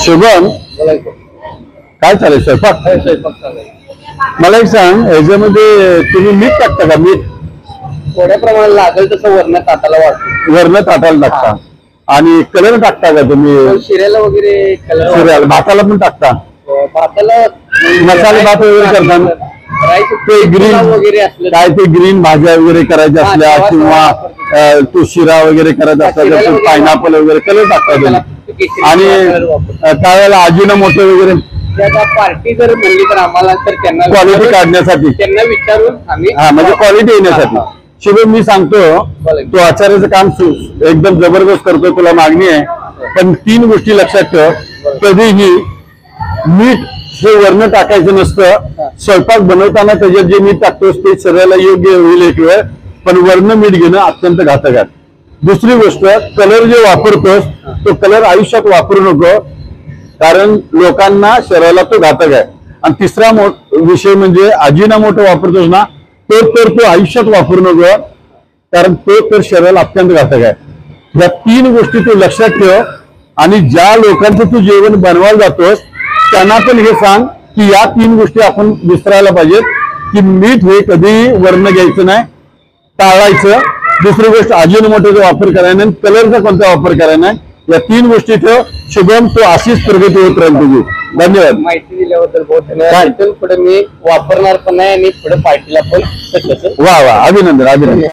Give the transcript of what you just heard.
शुभम, काय चालेल स्वयंपाक? मला एक सांग, याच्यामध्ये तुम्ही मीठ टाकता का? मीठ थोड्या प्रमाणात लागेल तसं वरण ताटाला वाटतं. वरण ताटाला टाकता आणि कलर टाकता का तुम्ही? शिऱ्याला वगैरे कलर. शिऱ्याला भाताला पण टाकता? भाताला मसाले भात वगैरे करताना ते ग्रीन वगैरे असलं काय ते ग्रीन भाज्या वगैरे करायच्या असल्या किंवा तो शिरा वगैरे करायचा असला तर पायनॅपल वगैरे कलर टाकता तुम्ही. आणि काय वेळेला अजिनोमोटो वगैरे पार्टी जर म्हणली तर आम्हाला तर त्यांना क्वालिटी काढण्यासाठी त्यांना विचारून आम्ही म्हणजे क्वालिटी येण्यासाठी. शुभम, मी सांगतो तो आचार्याचं काम एकदम जबरदस्त करतो, तुला मागणी आहे. पण 3 गोष्टी लक्षात ठेव. कधीही मीठ हे वर्ण टाकायचं नसतं. स्वयंपाक बनवताना त्याच्यात जे मीठ टाकतोस ते शरीराला योग्य होईल एक वेळ, पण वर्ण मीठ घेणं अत्यंत घातक आहे. दुसरी गोष्ट, कलर जे वापरतोस तो कलर आयुष्यात वापरू नको, कारण लोकांना शरीराला तो घातक आहे. आणि तिसरा विषय म्हणजे अजिनोमोटो वापरतोस ना, तो आयुष्यात वापरू नको, कारण तो तर शरीराला अत्यंत घातक आहे. या 3 गोष्टी तू लक्षात ठेव. आणि ज्या लोकांचं तू जेवण बनवायला जातोस त्यांना पण हे सांग की या 3 गोष्टी आपण विसरायला पाहिजेत, की मीठ हे कधीही वर्ण घ्यायचं नाही, टाळायचं. दुसरी गोष्ट, अजिनोमोटोचा वापर करायचा नाही, कलरचा कोणता वापर करायचा नाही. या 3 गोष्टी ठेव. शुभम, तो अशीच प्रगती होत राहील तुझी. धन्यवाद. माहिती दिल्याबद्दल बहुत धन्यवाद. पुढे मी वापरणार पण नाही आणि पुढे पार्टीला पण. वा वा, अभिनंदन अभिनंदन.